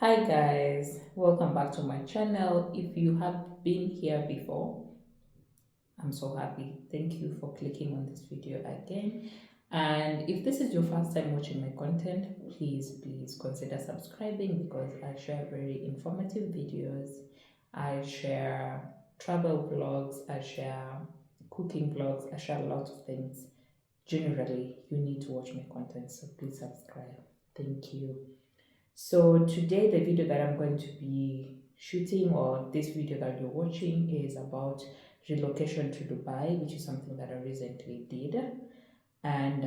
Hi guys, welcome back to my channel. If you have been here before, I'm so happy. Thank you for clicking on this video again. And if this is your first time watching my content, please consider subscribing because I share very informative videos. I share travel vlogs, I share cooking vlogs, I share a lot of things. Generally, you need to watch my content, so please subscribe. Thank you. So today the video that I'm going to be shooting, or this video that you're watching, is about relocation to Dubai, which is something that I recently did. And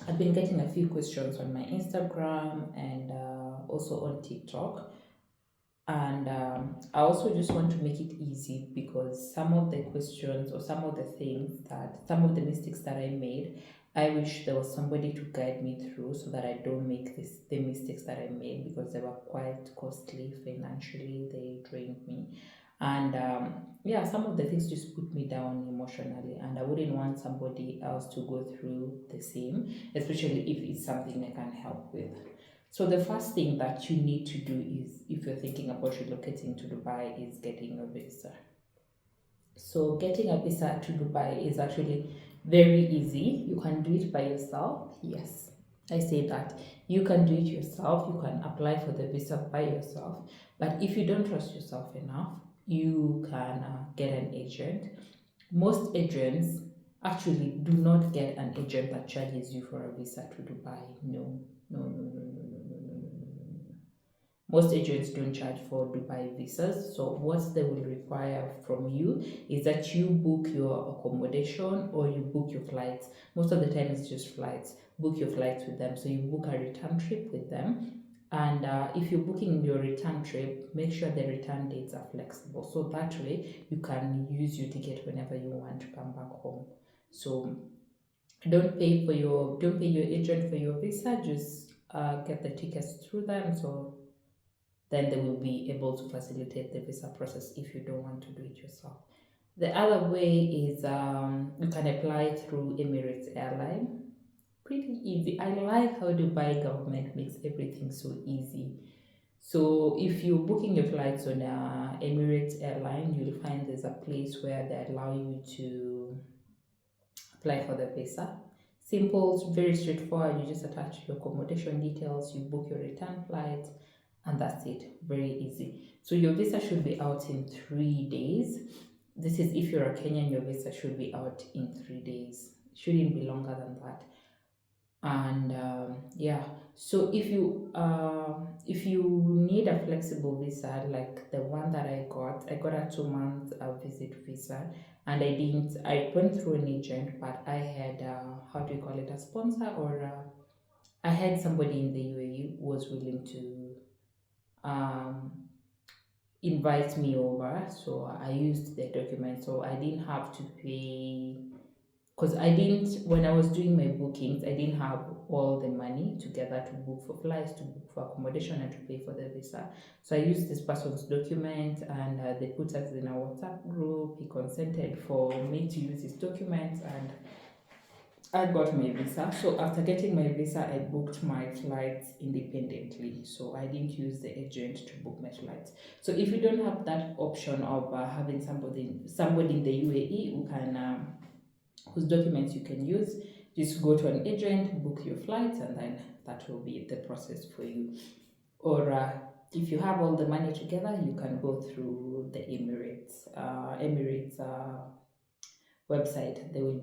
I've been getting a few questions on my Instagram and also on TikTok. And I also just want to make it easy because some of the questions or some of the things that some of the mistakes that I made, I wish there was somebody to guide me through so that I don't make the mistakes that I made because they were quite costly financially. They drained me. And yeah, some of the things just put me down emotionally, and I wouldn't want somebody else to go through the same, especially if it's something I can help with. So the first thing that you need to do is, if you're thinking about relocating to Dubai, is getting a visa. So getting a visa to Dubai is actually very easy. You can do it by yourself. Yes, I say that. You can do it yourself. You can apply for the visa by yourself. But if you don't trust yourself enough, you can get an agent. Most agents actually do not get an agent that charges you for a visa to Dubai. No, no, no, no, no, no, no, no, no, no, no. Most agents don't charge for Dubai visas. So what they will require from you is that you book your accommodation or you book your flights. Most of the time it's just flights. Book your flights with them. So you book a return trip with them. And if you're booking your return trip, make sure the return dates are flexible. So that way you can use your ticket whenever you want to come back home. So don't pay your agent for your visa. Just get the tickets through them. So then they will be able to facilitate the visa process if you don't want to do it yourself. The other way is you can apply through Emirates Airline. Pretty easy. I like how Dubai government makes everything so easy. So if you're booking your flights on Emirates Airline, you'll find there's a place where they allow you to apply for the visa. Simple, very straightforward. You just attach your accommodation details, you book your return flight, and that's it. Very easy. So your visa should be out in 3 days. This is if you're a Kenyan, your visa should be out in 3 days. Shouldn't be longer than that. And yeah, so if you need a flexible visa like the one that I got a 2 month visit visa, and I went through an agent, but I had how do you call it, a sponsor, or I had somebody in the UAE who was willing to um, invite me over. So I used their document, so I didn't have to pay, because I didn't, when I was doing my bookings, I didn't have all the money together to book for flights, to book for accommodation, and to pay for the visa. So I used this person's document, and they put us in a WhatsApp group. He consented for me to use his documents, and I got my visa. So after getting my visa, I booked my flights independently. So I didn't use the agent to book my flights. So if you don't have that option of having somebody in the UAE who can whose documents you can use, just go to an agent, book your flights, and then that will be the process for you. Or if you have all the money together, you can go through the Emirates website. You will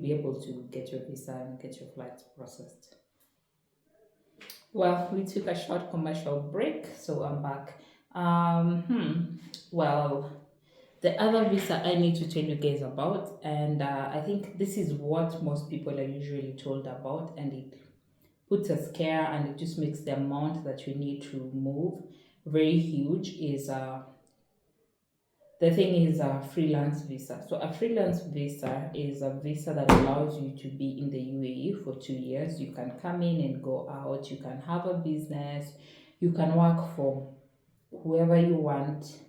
be able to get your visa and get your flights processed. Well, we took a short commercial break, so I'm back. Well, the other visa I need to tell you guys about, and I think this is what most people are usually told about, and it puts a scare and it just makes the amount that you need to move very huge. Is the thing is a freelance visa. So a freelance visa is a visa that allows you to be in the UAE for 2 years. You can come in and go out. You can have a business. You can work for whoever you want.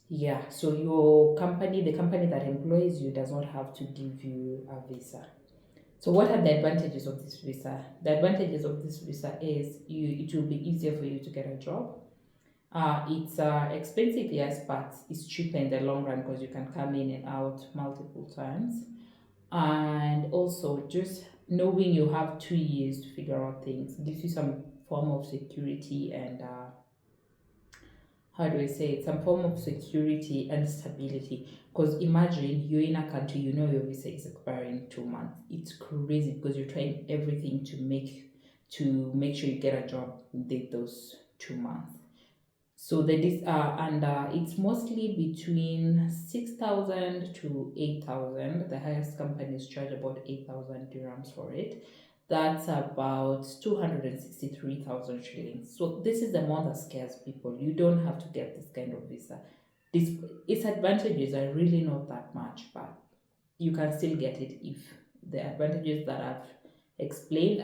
Yeah, so the company that employs you does not have to give you a visa. So what are the advantages of this visa? The advantages of this visa is it will be easier for you to get a job. It's expensive, yes, but it's cheaper in the long run because you can come in and out multiple times. And also, just knowing you have 2 years to figure out things gives you some form of security and how do I say it? Some form of security and stability. Because imagine you're in a country, you know your visa is expiring in 2 months. It's crazy because you're trying everything to make sure you get a job within those 2 months. So it's mostly between 6,000 to 8,000. The highest companies charge about 8,000 dirhams for it. That's about 263,000 shillings. So this is the amount that scares people. You don't have to get this kind of visa. This its advantages are really not that much, but you can still get it if the advantages that I've explained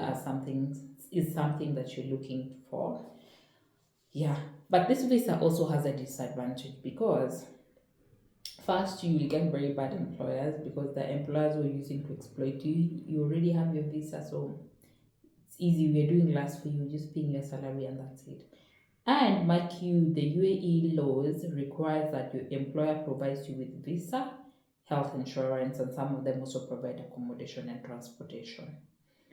is something that you're looking for. Yeah, but this visa also has a disadvantage because first you will get very bad employers because the employers who are using to exploit you. You already have your visa, so it's easy. We're doing less for you, just paying your salary and that's it. And mark you, the UAE laws requires that your employer provides you with visa, health insurance, and some of them also provide accommodation and transportation.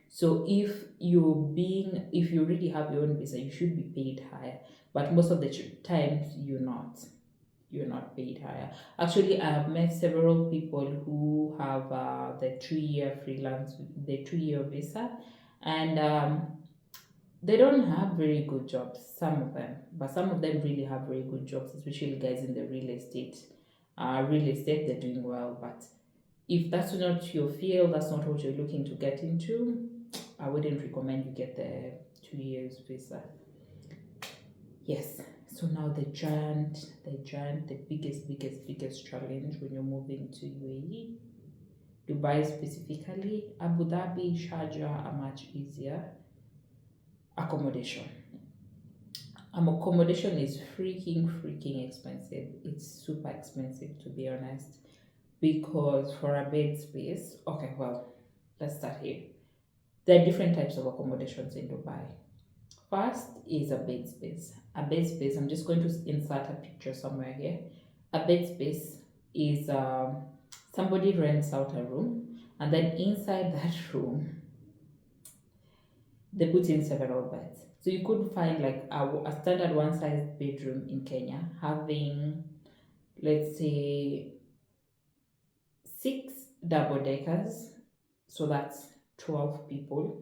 So if you already have your own visa, you should be paid higher. But most of the times you're not paid higher. Actually, I have met several people who have the 2 year visa, and they don't have very good jobs. Some of them, but some of them really have very good jobs, especially guys in the real estate. Real estate, they're doing well, but if that's not your field, that's not what you're looking to get into, I wouldn't recommend you get the 2 years visa. Yes. So now the biggest challenge when you're moving to UAE, Dubai specifically, Abu Dhabi, Sharjah are much easier. Accommodation. Accommodation is freaking expensive. It's super expensive to be honest. Because for a bed space, okay, well, let's start here. There are different types of accommodations in Dubai. First is a bed space. A bed space, I'm just going to insert a picture somewhere here. A bed space is somebody rents out a room, and then inside that room, they put in several beds. So you could find like a standard one sized bedroom in Kenya having, let's say, 6 double deckers. So that's 12 people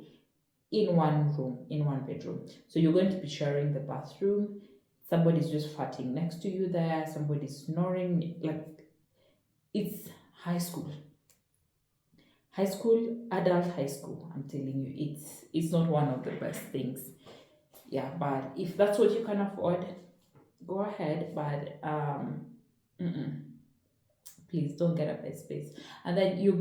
in one room, in one bedroom. So you're going to be sharing the bathroom. Somebody's just farting next to you there, somebody's snoring. Like, it's high school. High school, adult high school. I'm telling you, it's not one of the best things. Yeah, but if that's what you can afford, go ahead. But please don't get a bed space. And then you're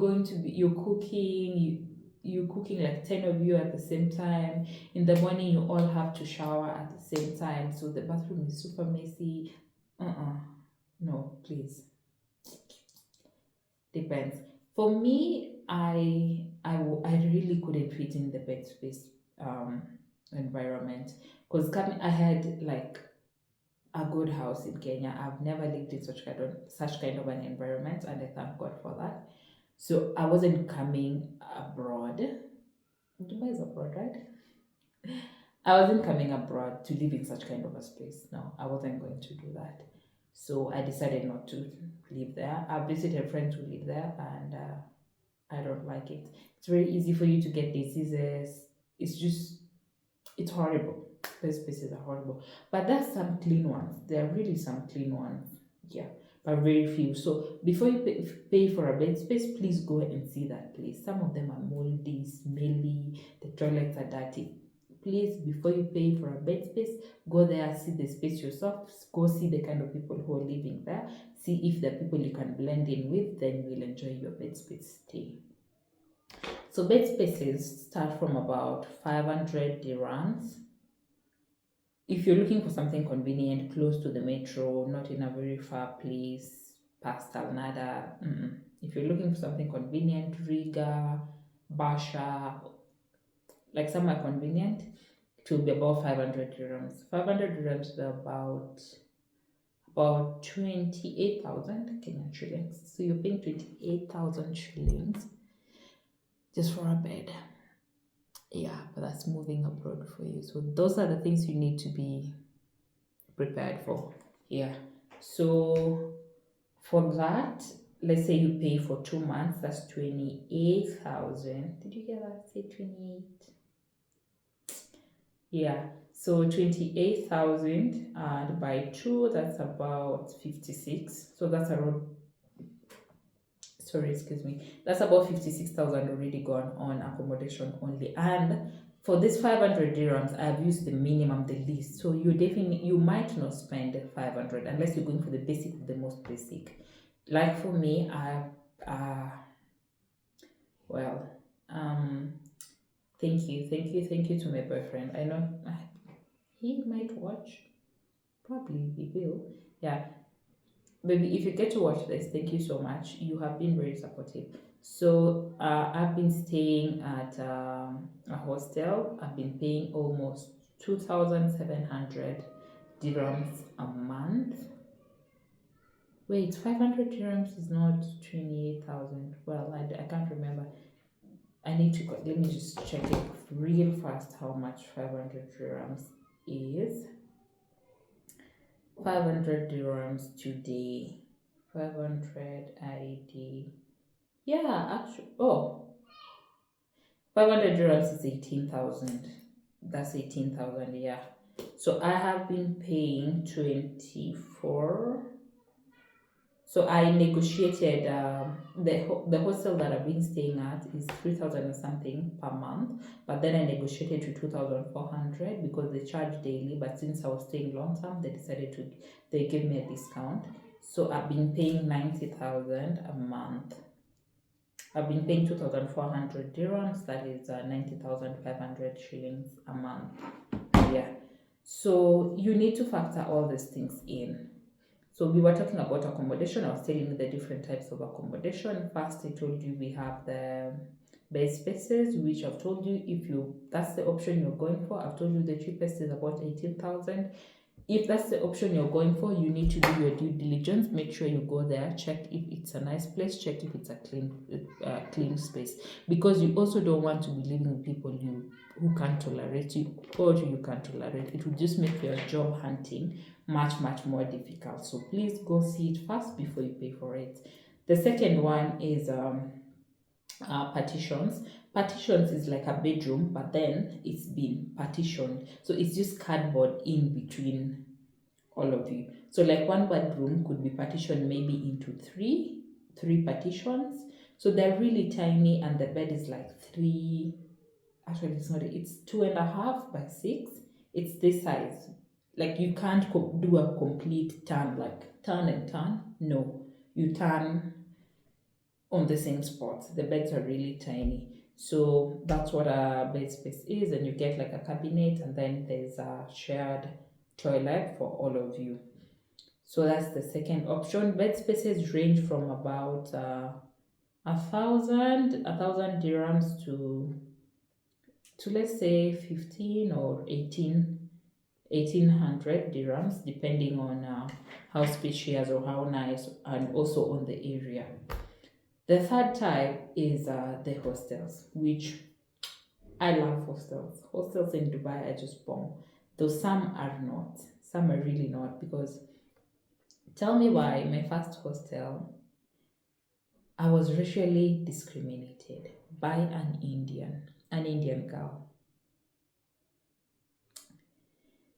cooking like 10 of you at the same time. In the morning, you all have to shower at the same time. So the bathroom is super messy. No, please. Depends. For me, I really couldn't fit in the bed space environment because I had like a good house in Kenya. I've never lived in such kind of an environment, and I thank God for that. So I wasn't coming abroad. Dubai is abroad, right? I wasn't coming abroad to live in such kind of a space. No, I wasn't going to do that. So I decided not to live there. I visited friends who live there, and I don't like it. It's very easy for you to get diseases. It's horrible. Those spaces are horrible. But there's some clean ones. There are really some clean ones. Yeah, but very few. So before you pay for a bed space, please go and see that place. Some of them are moldy, smelly, the toilets are dirty. Please, before you pay for a bed space, go there, see the space yourself, go see the kind of people who are living there, see if the people you can blend in with, then you will enjoy your bed space stay. So bed spaces start from about 500 dirhams. If you're looking for something convenient, close to the metro, not in a very far place, past Alnada, if you're looking for something convenient, Riga, Basha, like somewhere convenient, it will be about 500 dirhams. 500 dirhams is about 28,000 Kenyan shillings. So you're paying 28,000 shillings just for a bed. Yeah, but that's moving abroad for you. So those are the things you need to be prepared for. Yeah. So for that, let's say you pay for 2 months, that's 28,000. Did you get that? Say 28. Yeah. So 28,000 and by two, that's about 56. So that's around, sorry, excuse me, that's about 56,000 already gone on accommodation only. And for this 500 dirhams, I've used the minimum, the least. So you might not spend 500 unless you're going for the basic, the most basic. Like for me, well, thank you to my boyfriend. I know he might watch, probably he will. Yeah, baby, if you get to watch this, thank you so much. You have been very supportive. So I've been staying at a hostel. I've been paying almost 2,700 dirhams a month. Wait, 500 dirhams is not 28,000. Well, I can't remember. I need to go. Let me just check it real fast how much 500 dirhams is. 500 dirhams today. 500 ID. Yeah, actually. Oh, 500 dirhams is 18,000. That's 18,000, yeah. So I have been paying 24. So I negotiated the hostel that I've been staying at is 3,000 and something per month, but then I negotiated to 2,400 because they charge daily. But since I was staying long term, they gave me a discount. So I've been paying 90,000 a month. I've been paying 2,400 dirhams. That is 90,500 shillings a month. Yeah. So you need to factor all these things in. So we were talking about accommodation. I was telling you the different types of accommodation. First, I told you we have the bed spaces, which I've told you that's the option you're going for. I've told you the cheapest is about 18,000. If that's the option you're going for, you need to do your due diligence. Make sure you go there, check if it's a nice place, check if it's a clean space, because you also don't want to be living with people who can't tolerate you or you can't tolerate. It will just make your job hunting much more difficult. So please go see it first before you pay for it. The second one is partitions. Partitions is like a bedroom, but then it's been partitioned, so it's just cardboard in between all of you. So like one bedroom could be partitioned maybe into three partitions, so they're really tiny, and the bed is like three, actually it's not, it's 2.5 by 6. It's this size. Like you can't do a complete turn, like turn and turn. No, you turn on the same spot. The beds are really tiny. So that's what a bed space is, and you get like a cabinet, and then there's a shared toilet for all of you. So that's the second option. Bed spaces range from about 1,000 dirhams to let's say 15 or 1,800 dirhams, depending on how spacious or how nice, and also on the area. The third type is the hostels, which I love hostels. Hostels in Dubai are just bomb. Though some are not. Some are really not, because tell me why my first hostel, I was racially discriminated by an Indian girl.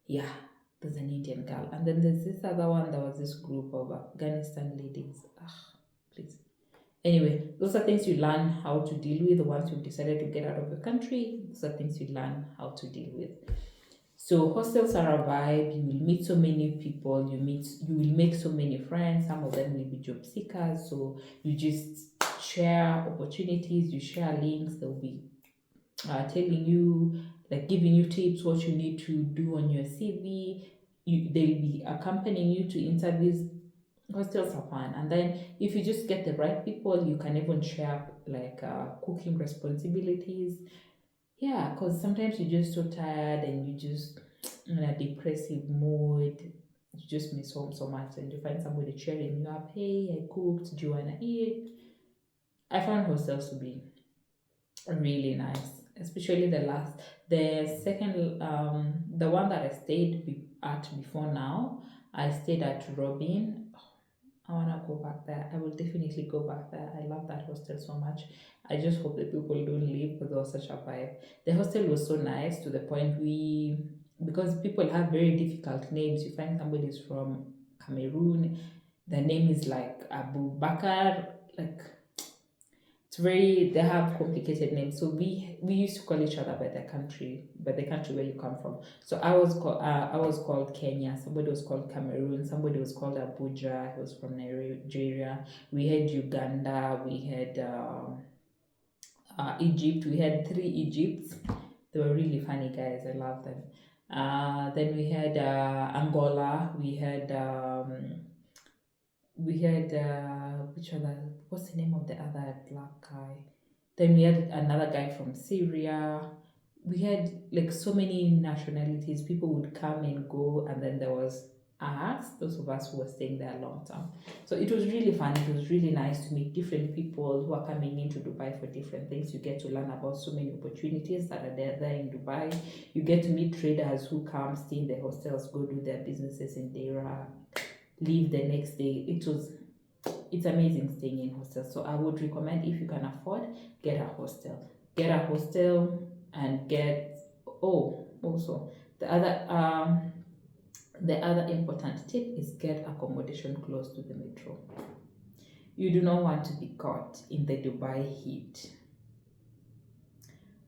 Yeah, there's an Indian girl. And then there's this other one, there was this group of Afghanistan ladies. Please. Anyway, those are things you learn how to deal with once you've decided to get out of the country. Those are things you learn how to deal with. So hostels are a vibe. You will meet so many people. You will make so many friends. Some of them will be job seekers. So you just share opportunities. You share links. They'll be telling you, like giving you tips what you need to do on your CV. They'll be accompanying you to interviews. Hostels are fun, and then if you just get the right people, you can even share like cooking responsibilities. Yeah, because sometimes you're just so tired and you just in a depressive mood. You just miss home so much, and you find somebody cheering you up. Hey, I cooked. Do you wanna eat? I found hostels to be really nice, especially the second, the one that I at before now. I stayed at Robin. I wanna go back there. I will definitely go back there. I love that hostel so much. I just hope the people don't leave because it was such a vibe. The hostel was so nice to the point because people have very difficult names. You find somebody's from Cameroon, the name is like Abu Bakar, like it's very they have complicated names. So we used to call each other by the country where you come from. So I was called Kenya, somebody was called Cameroon, somebody was called Abuja, he was from Nigeria. We had Uganda, we had Egypt, we had three Egypts. They were really funny guys, I love them. Then we had Angola, we had which other what's the name of the other black guy, then we had another guy from Syria. We had like so many nationalities. People would come and go, and then there was us, those of us who were staying there long term. So it was really fun. It was really nice to meet different people who are coming into Dubai for different things. You get to learn about so many opportunities that are there in Dubai. You get to meet traders who come, stay in the hostels, go do their businesses in Dera, leave the next day. It's amazing staying in hostels. So I would recommend, if you can afford, get a hostel. Get a hostel and get also the other important tip is get accommodation close to the metro. You do not want to be caught in the Dubai heat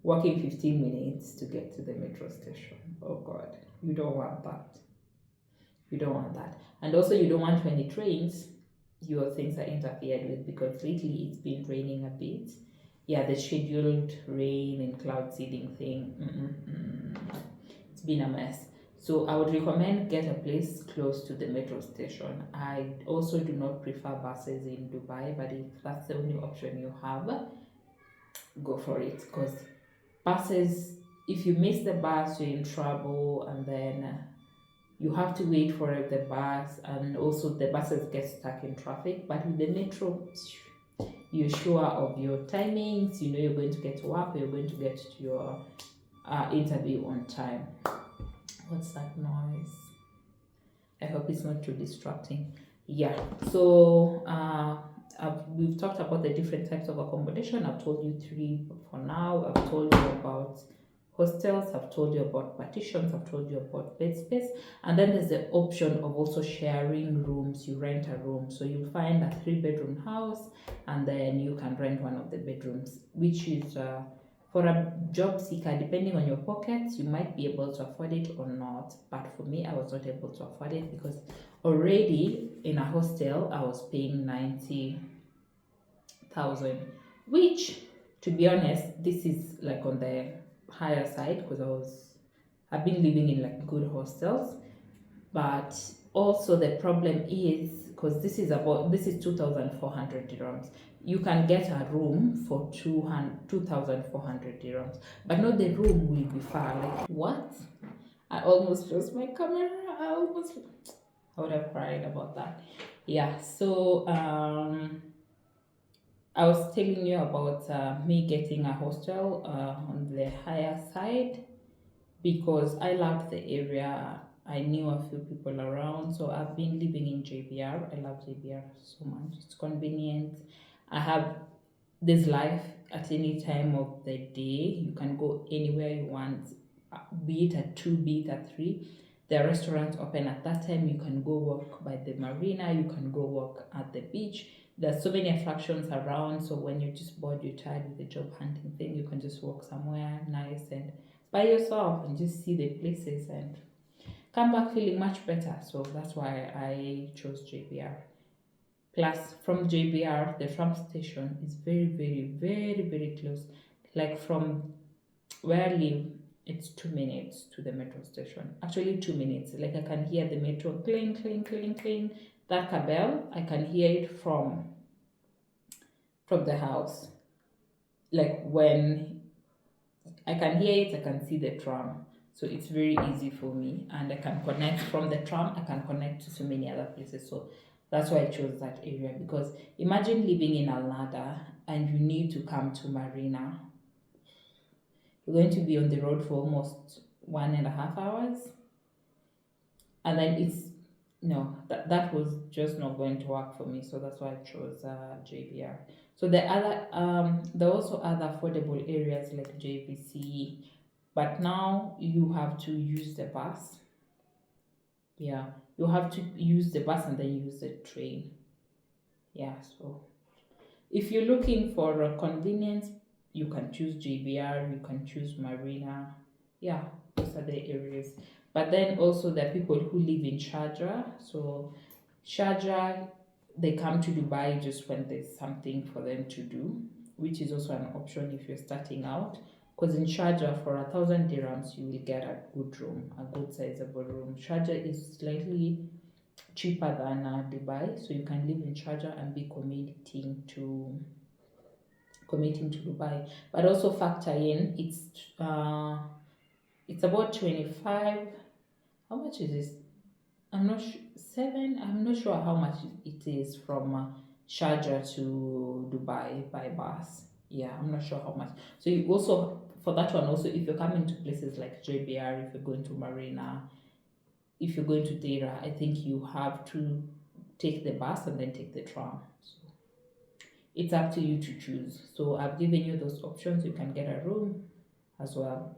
walking 15 minutes to get to the metro station. Oh god, you don't want that. You don't want that. And also, you don't want when it rains, your things are interfered with because lately it's been raining a bit. Yeah, the scheduled rain and cloud seeding thing, it's been a mess. So I would recommend get a place close to the metro station. I also do not prefer buses in Dubai, but if that's the only option you have, go for it. Because buses, if you miss the bus, you're in trouble, and then you have to wait for the bus, and also the buses get stuck in traffic. But with the metro, you're sure of your timings, you know you're going to get to work, or you're going to get to your interview on time. What's that noise? I hope it's not too distracting. Yeah, so we've talked about the different types of accommodation. I've told you three for now. I've told you about hostels, I've told you about partitions, I've told you about bed space, and then there's the option of also sharing rooms. You rent a room, so you'll find a 3-bedroom house, and then you can rent one of the bedrooms, which is for a job seeker, depending on your pockets, you might be able to afford it or not. But for me, I was not able to afford it because already in a hostel I was paying 90,000, which, to be honest, this is like on the higher side because I've been living in like good hostels, but also the problem is because this is 2,400 dirhams. You can get a room for 2,400 dirhams, but not the room will be far. Like what? I almost lost my camera. I would have cried about that. Yeah. So I was telling you about me getting a hostel on the higher side because I loved the area. I knew a few people around, so I've been living in JBR. I love JBR so much. It's convenient. I have this life at any time of the day. You can go anywhere you want, be it at 2, be it at 3. The restaurants open at that time. You can go walk by the marina. You can go walk at the beach. There's so many attractions around. So when you're just bored, you're tired with the job hunting thing, you can just walk somewhere nice and by yourself and just see the places and come back feeling much better. So that's why I chose JBR. Plus, from JBR, the tram station is very, very, very, very close. Like from where I live, it's 2 minutes to the metro station. Actually, 2 minutes. Like I can hear the metro cling, cling, cling, cling. That bell, I can hear it from the house. Like when I can hear it, I can see the tram. So it's very easy for me, and I can connect from the tram. I can connect to so many other places. So that's why I chose that area, because imagine living in Alnada and you need to come to Marina. You're going to be on the road for almost 1.5 hours, and then it's no, that was just not going to work for me. So that's why I chose JBR. So there are also other affordable areas like JVC, but now you have to use the bus. Yeah, you have to use the bus and then use the train. Yeah, so if you're looking for a convenience, you can choose JBR, you can choose Marina. Yeah, those are the areas. But then also there are people who live in Sharjah. So Sharjah, they come to Dubai just when there's something for them to do, which is also an option if you're starting out. Because in Sharjah, for 1,000 dirhams, you will get a good room, a good sizable room. Sharjah is slightly cheaper than Dubai, so you can live in Sharjah and be committing to Dubai. But also factor in it's about 25. How much is this? I'm not sure. Seven. I'm not sure how much it is from Sharjah to Dubai by bus. Yeah, I'm not sure how much. So you also, for that one also, if you're coming to places like JBR, if you're going to Marina, if you're going to Deira, I think you have to take the bus and then take the tram. So it's up to you to choose. So I've given you those options. You can get a room as well.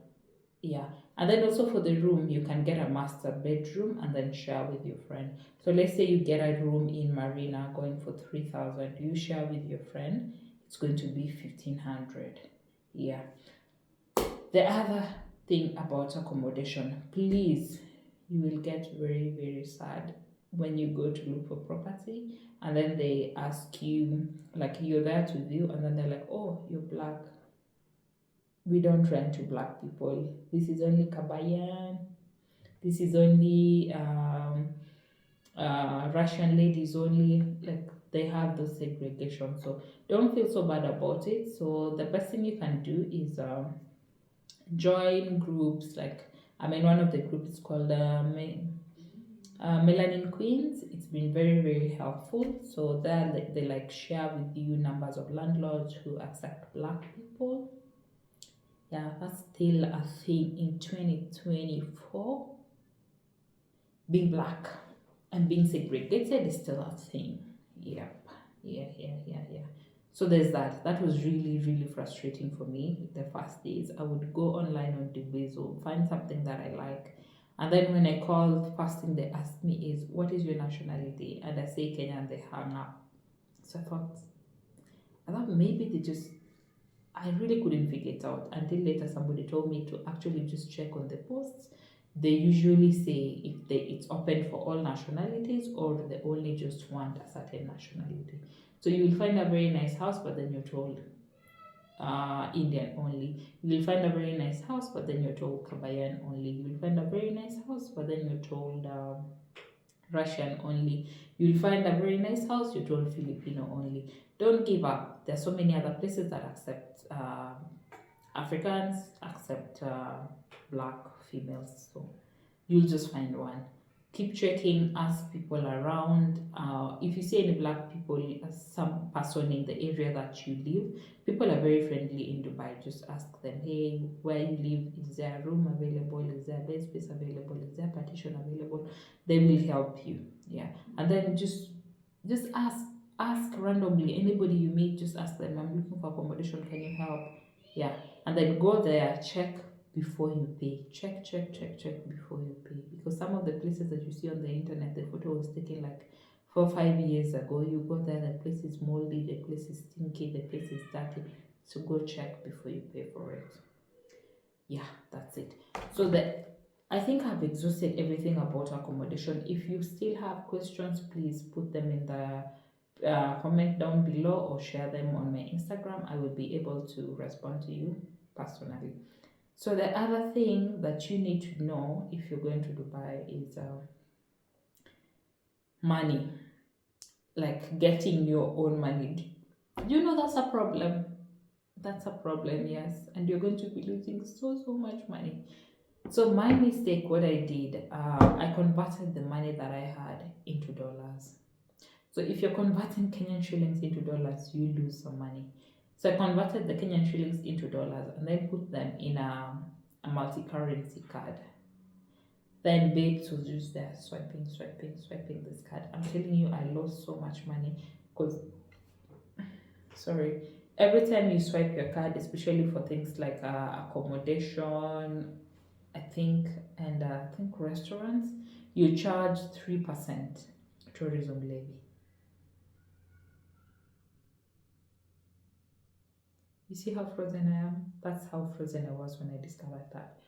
Yeah. And then also for the room, you can get a master bedroom and then share with your friend. So let's say you get a room in Marina going for 3,000. You share with your friend, it's going to be 1,500. Yeah. The other thing about accommodation, please, you will get very, very sad when you go to look for property and then they ask you, like, you're there to view, and then they're like, oh, you're black. We don't rent to black people. This is only Kabayan. This is only Russian ladies only. Like, they have those segregation. So don't feel so bad about it. So the best thing you can do is join groups. Like, I mean, one of the groups is called Melanin Queens. It's been very, very helpful. So there they like share with you numbers of landlords who accept black people. Yeah, that's still a thing in 2024. Being black and being segregated is still a thing. Yep. Yeah. So there's that. That was really, really frustrating for me the first days. I would go online on Diviso, find something that I like. And then when I called, first thing they asked me is, what is your nationality? And I say Kenya, and they hung up. So I thought maybe I really couldn't figure it out until later somebody told me to actually just check on the posts. They usually say if it's open for all nationalities or they only just want a certain nationality. So you will find a very nice house, but then you're told Indian only. You will find a very nice house, but then you're told Kabayan only. You will find a very nice house, but then you're told Russian only. You'll find a very nice house, you're told Filipino only. Don't give up. There's so many other places that accept Africans, accept black females. So you'll just find one. Keep checking, ask people around. If you see any black people, some person in the area that you live, people are very friendly in Dubai. Just ask them, hey, where you live, is there a room available? Is there a bed space available? Is there a partition available? They will help you. Yeah. And then just ask randomly. Anybody you meet, just ask them, I'm looking for accommodation, can you help? Yeah. And then go there, check before you pay. Check before you pay. Because some of the places that you see on the internet, the photo was taken like 4 or 5 years ago. You go there, the place is moldy, the place is stinky, the place is dirty. So go check before you pay for it. Yeah, that's it. So I think I've exhausted everything about accommodation. If you still have questions, please put them in the comment down below or share them on my Instagram. I will be able to respond to you personally. So the other thing that you need to know if you're going to Dubai is money. like getting your own money. Do you know that's a problem? That's a problem, yes. And you're going to be losing so much money. So my mistake, what I did, I converted the money that I had into dollars. So if you're converting Kenyan shillings into dollars, you lose some money. So I converted the Kenyan shillings into dollars and then put them in a multi-currency card. Then babes was just there swiping this card. I'm telling you, I lost so much money because, sorry, every time you swipe your card, especially for things like accommodation, I think, and I think restaurants, you charge 3% tourism levy. You see how frozen I am? That's how frozen I was when I discovered that.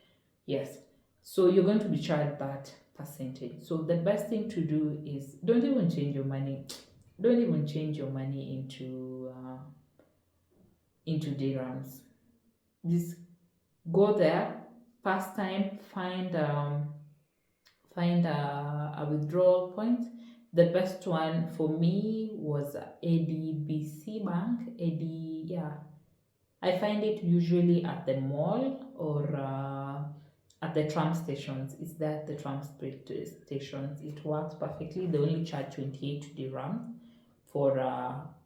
Yes. So you're going to be charged that percentage. So the best thing to do is don't even change your money. Don't even change your money into dirhams. Just go there, past time, find a withdrawal point. The best one for me was ADBC Bank. Yeah. I find it usually at the mall or at the tram stations. It's there at the stations. It works perfectly. They only charge 28 dirham for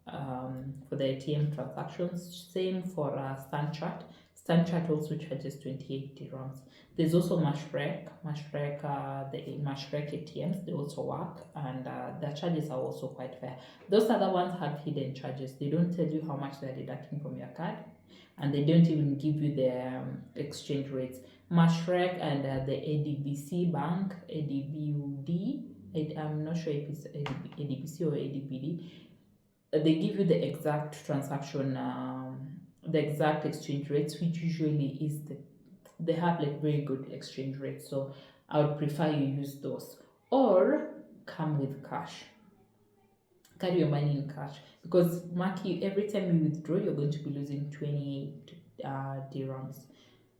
the ATM transactions. Same for StanChart. StanChart also charges 28 dirhams. There's also Mashrek, the Mashrek ATMs, they also work and the charges are also quite fair. Those other ones have hidden charges. They don't tell you how much they're deducting from your card and they don't even give you the exchange rates. Mashrek and the ADBC Bank, ADBUD, I'm not sure if it's ADBC or ADBD, they give you the exact transaction, the exact exchange rates, which usually is they have like very good exchange rates. So I would prefer you use those or come with cash. Carry your money in cash because Maki, every time you withdraw, you're going to be losing 28 dirhams.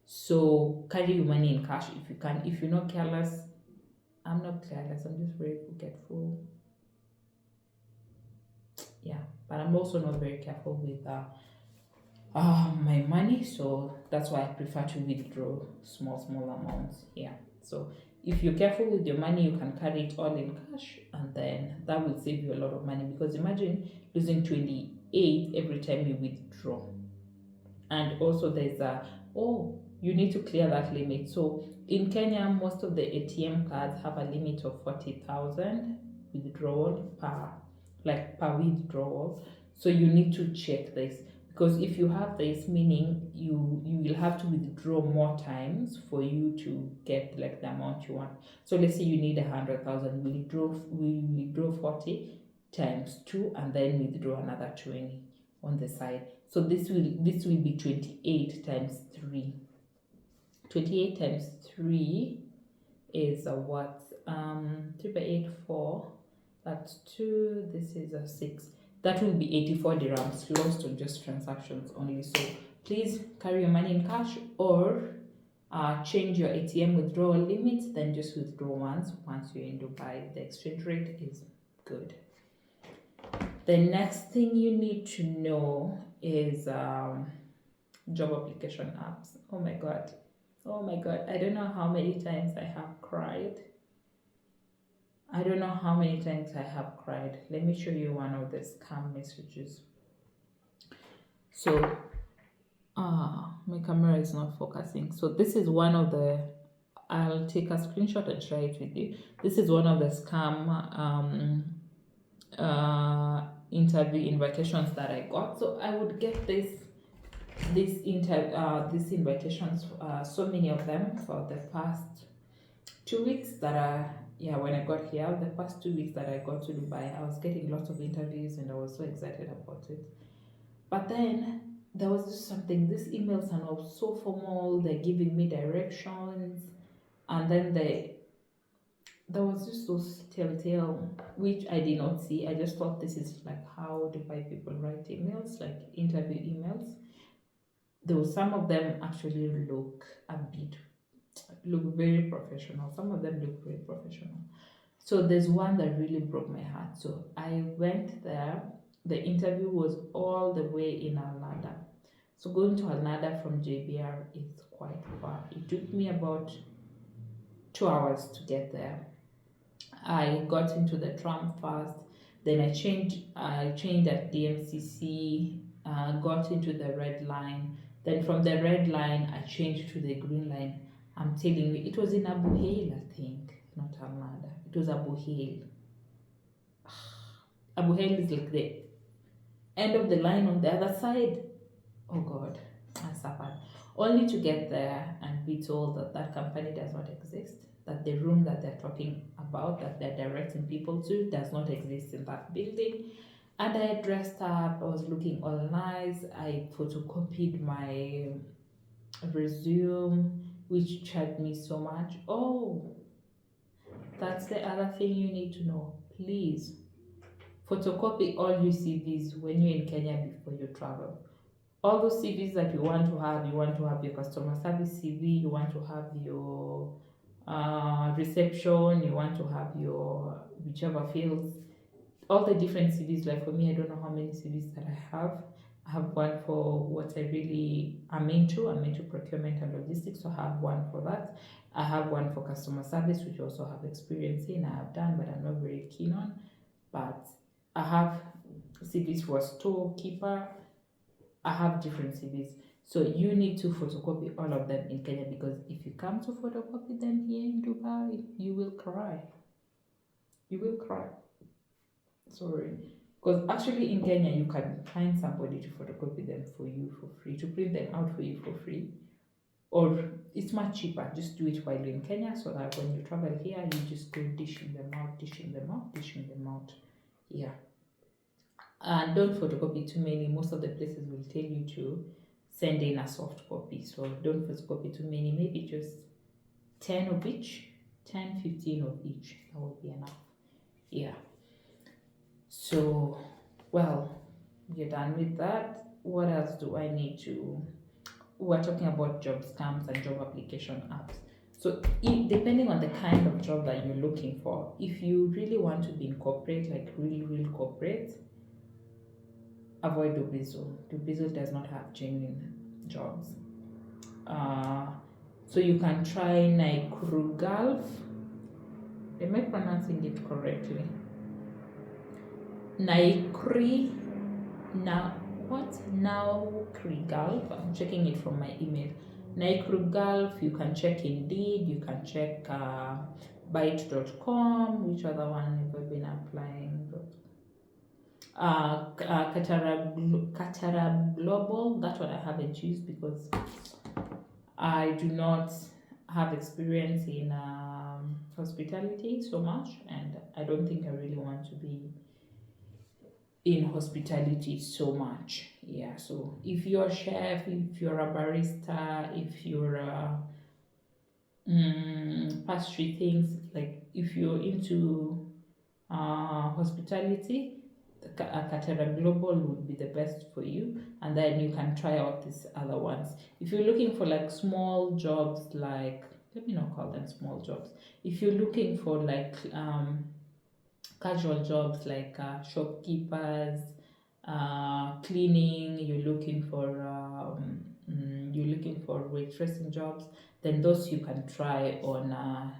So carry your money in cash if you can. If you're not careless, I'm not careless. I'm just very forgetful. Yeah, but I'm also not very careful with my money, so that's why I prefer to withdraw small amounts. Yeah, so if you're careful with your money, you can carry it all in cash, and then that will save you a lot of money. Because imagine losing 28 every time you withdraw, and also there's a you need to clear that limit. So in Kenya, most of the ATM cards have a limit of 40,000 withdrawal per withdrawal. So you need to check this because if you have this, meaning you will have to withdraw more times for you to get like the amount you want. So let's say you need 100,000, we withdraw 40 times 2 and then withdraw another 20 on the side. So this will be 28 times 3. 28 times 3 is a what? 3 by 8, 4. That's 2. This is a 6. That will be 84 dirhams lost on just transactions only. So please carry your money in cash or change your ATM withdrawal limit. Then just withdraw once you're in Dubai. The exchange rate is good. The next thing you need to know is job application apps. Oh my god. I don't know how many times I have cried. Let me show you one of the scam messages. So my camera is not focusing. So this is one of the, I'll take a screenshot and share it with you. This is one of the scam interview invitations that I got. So I would get these invitations, so many of them for the past 2 weeks when I got here, the past 2 weeks that I got to Dubai, I was getting lots of interviews and I was so excited about it. But then there was just something, these emails are now so formal, they're giving me directions, and then there was just those telltale, which I did not see. I just thought this is like how Dubai people write emails, like interview emails. Though some of them actually look very professional. Some of them look very professional. So there's one that really broke my heart. So I went there. The interview was all the way in Alnada. So going to Alnada from JBR is quite far. It took me about 2 hours to get there. I got into the tram first, then I changed at DMCC, got into the red line. Then from the red line, I changed to the green line. I'm telling you, it was in Abu Hail, I think, not Almada. It was Abu Hail. Abu Hail is like the end of the line on the other side. Oh God, I suffered. Only to get there and be told that that company does not exist, that the room that they're talking about, that they're directing people to, does not exist in that building. And I dressed up, I was looking all nice, I photocopied my resume, which charged me so much. Oh, that's the other thing you need to know. Please photocopy all your CVs when you're in Kenya before you travel. All those CVs that you want to have your customer service CV, you want to have your reception, you want to have your whichever fields, all the different CVs. Like for me, I don't know how many CVs that I have. I have one for what I really am into. I'm into procurement and logistics, so I have one for that. I have one for customer service, which I also have experience in. I have done, but I'm not very keen on. But I have CVs for storekeeper. I have different CVs. So you need to photocopy all of them in Kenya, because if you come to photocopy them here in Dubai, you will cry. You will cry. Sorry. Because actually in Kenya, you can find somebody to photocopy them for you for free, to print them out for you for free. Or it's much cheaper. Just do it while you're in Kenya, so that when you travel here, you just go dishing them out, dishing them out, dishing them out. Yeah. And don't photocopy too many. Most of the places will tell you to send in a soft copy. So don't photocopy too many. Maybe just 10 of each, 10, 15 of each. That would be enough. Yeah. So, well, you're done with that. What else do I need to? We're talking about job scams and job application apps. So, depending on the kind of job that you're looking for, if you really want to be in corporate, like real corporate, avoid Dubizzle. Dubizzle does not have genuine jobs. So you can try Naikuru Gulf. Am I pronouncing it correctly? Naikri Gulf. I'm checking it from my email. Naikuru Gulf. You can check Indeed. You can check Byte.com. Which other one have I been applying? Katara Global. That one I haven't used because I do not have experience in hospitality so much, and I don't think I really want to be in hospitality so much. Yeah, so if you're a chef, if you're a barista, if you're a pastry things, like if you're into hospitality, Katara Global would be the best for you, and then you can try out these other ones. If you're looking for like small jobs, like, let me not call them small jobs. If you're looking for like casual jobs like shopkeepers, cleaning, you're looking for waitressing jobs, then those you can try on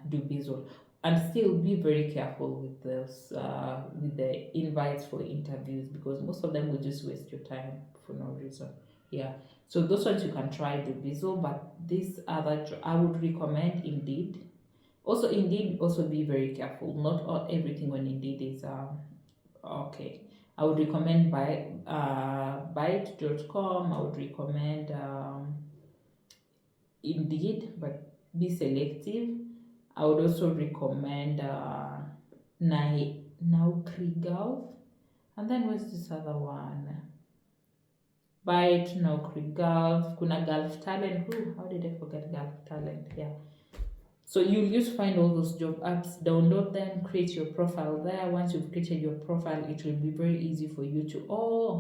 Dubizzle. And still be very careful with this with the invites for interviews, because most of them will just waste your time for no reason. Yeah, so those ones you can try Dubizzle, but this other I would recommend Indeed. Also, Indeed, also be very careful. Not everything on Indeed is okay. I would recommend Byte.com. I would recommend Indeed, but be selective. I would also recommend Naukri Gulf. And then what's this other one? Byte, Naukri Gulf, Kuna Gulf Talent. Ooh, how did I forget Gulf Talent? Yeah. So you'll just find all those job apps, download them, create your profile there. Once you've created your profile, it will be very easy for you to,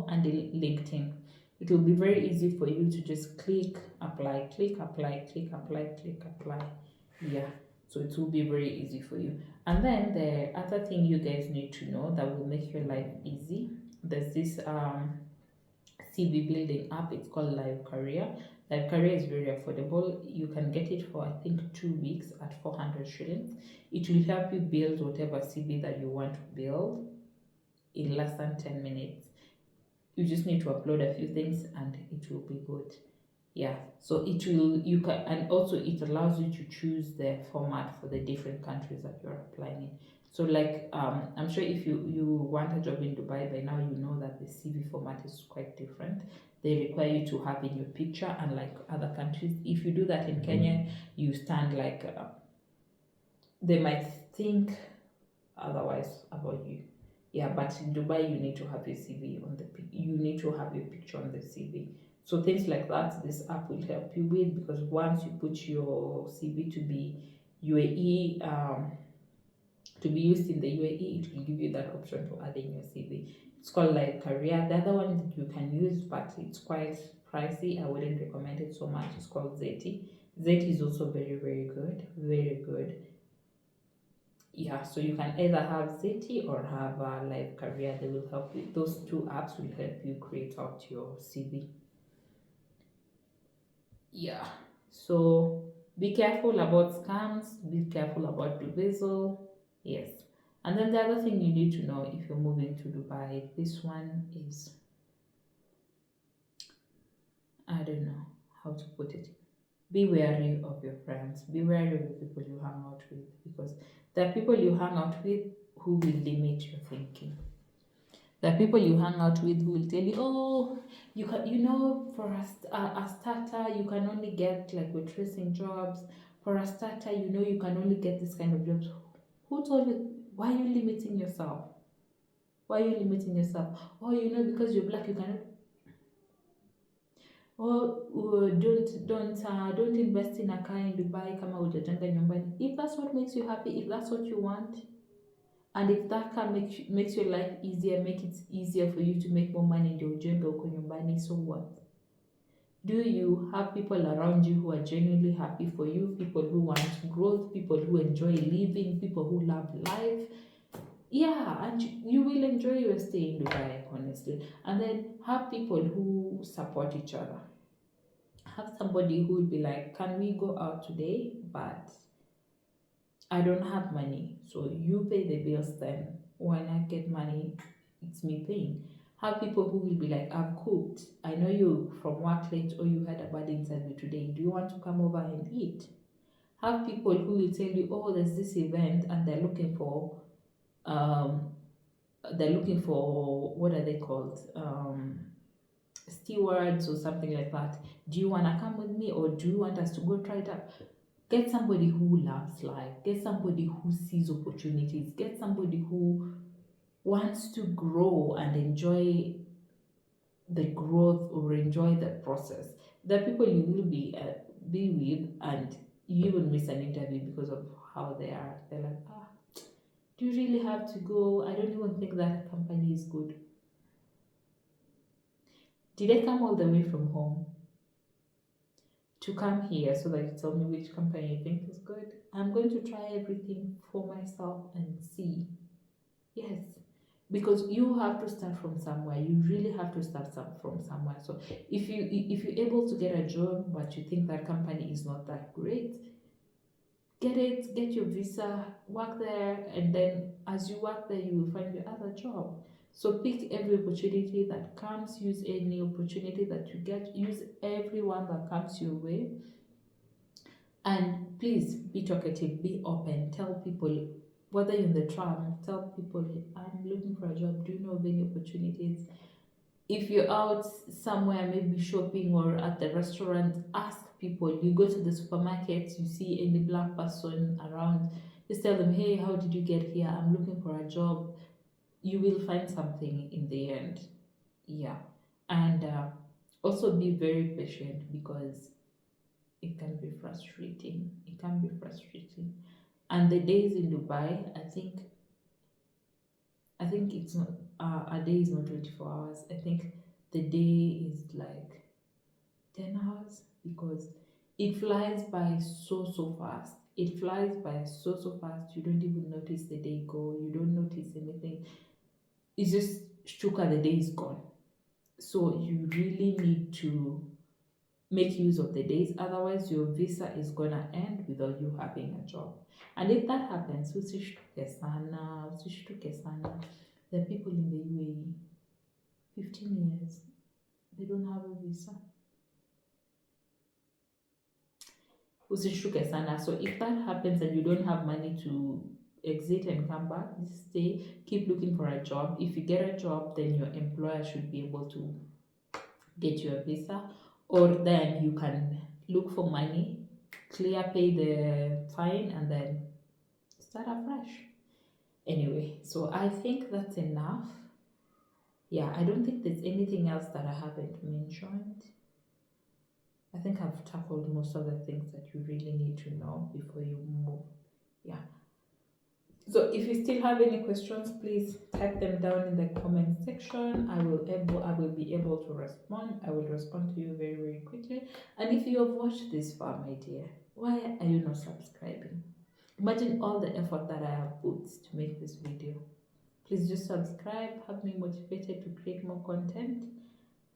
and the LinkedIn. It will be very easy for you to just click, apply, click, apply, click, apply, click, apply. Yeah. So it will be very easy for you. And then the other thing you guys need to know that will make your life easy, there's this CV building app. It's called Live Career. Live Career is very affordable. You can get it for I think 2 weeks at 400 shillings. It will help you build whatever CV that you want to build in less than 10 minutes. You just need to upload a few things and it will be good. Yeah, so it will, you can, and also it allows you to choose the format for the different countries that you're applying in. So like I'm sure if you want a job in Dubai by now, you know that the CV format is quite different. They require you to have in your picture, unlike other countries. If you do that in Kenya, you stand like they might think otherwise about you. Yeah, but in Dubai, you need to have your CV on the you need to have your picture on the CV. So things like that, this app will help you with, because once you put your CV to be UAE, to be used in the UAE, it will give you that option to add in your CV. It's called like Career. The other one that you can use, but it's quite pricey. I wouldn't recommend it so much. It's called Zeti. Zeti is also very, very good. Very good. Yeah, so you can either have Zeti or have Live Career. They will help you. Those two apps will help you create out your CV. Yeah. So be careful about scams. Be careful about Dubizzle. Yes. And then the other thing you need to know if you're moving to Dubai, this one is, I don't know how to put it. Be wary of your friends. Be wary of the people you hang out with, because there are people you hang out with who will limit your thinking. There are people you hang out with who will tell you, oh, you can, for a starter, you can only get like waitressing jobs. For a starter, you can only get this kind of jobs. Who told you? Why are you limiting yourself? Why are you limiting yourself? Oh, because you're black, you cannot. Oh, don't invest in a car in Dubai kama hujajenga nyumbani. If that's what makes you happy, if that's what you want, and if that can makes your life easier, make it easier for you to make more money ndio ujenge huko nyumbani, so what? Do you have people around you who are genuinely happy for you, people who want growth, people who enjoy living, people who love life? Yeah, and you will enjoy your stay in Dubai, honestly. And then have people who support each other. Have somebody who will be like, can we go out today? But I don't have money. So you pay the bills then. When I get money, it's me paying. Have people who will be like, I've cooked. I know you from work late or you had a bad interview today. Do you want to come over and eat? Have people who will tell you, oh, there's this event and um they're looking for, what are they called? Stewards or something like that. Do you wanna come with me, or do you want us to go try it out? Get somebody who loves life. Get somebody who sees opportunities. Get somebody who wants to grow and enjoy the growth or enjoy the process. The people you will be with, and you will miss an interview because of how they are. They're like, do you really have to go? I don't even think that company is good. Did I come all the way from home to come here so that you tell me which company you think is good? I'm going to try everything for myself and see. Yes, because you have to start from somewhere. You really have to start from somewhere. So if you're able to get a job but you think that company is not that great, get your visa, work there, and then as you work there, you will find your other job. So pick every opportunity that comes, use any opportunity that you get, use everyone that comes your way. And please be talkative, be open, tell people, whether you're in the tram, tell people, I'm looking for a job, do you know of any opportunities? If you're out somewhere, maybe shopping or at the restaurant, ask people. You go to the supermarket, you see any black person around, just tell them, hey, how did you get here? I'm looking for a job. You will find something in the end. Yeah. And also be very patient, because it can be frustrating. It can be frustrating. And the days in Dubai, I think it's not a day is not 24 hours. I think the day is like 10 hours, because it flies by so fast. It flies by so fast, you don't even notice the day go, you don't notice anything. It's just shuka, the day is gone. So you really need to make use of the days, otherwise your visa is gonna end without you having a job. And if that happens, usishtuke sana, usishtuke sana. There are people in the UAE 15 years, they don't have a visa. Usishtuke sana. So if that happens and you don't have money to exit and come back, stay, keep looking for a job. If you get a job, then your employer should be able to get you a visa, or then you can look for money, pay the fine, and then start afresh. Anyway, so I think that's enough. Yeah, I don't think there's anything else that I haven't mentioned. I think I've tackled most of the things that you really need to know before you move. Yeah. So if you still have any questions, please type them down in the comment section. I will be able to respond. I will respond to you very quickly. And if you have watched this far, my dear, why are you not subscribing? Imagine all the effort that I have put to make this video. Please just subscribe, have me motivated to create more content,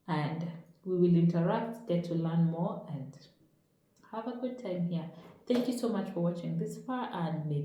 and we will interact, get to learn more, and have a good time here. Thank you so much for watching this far, and maybe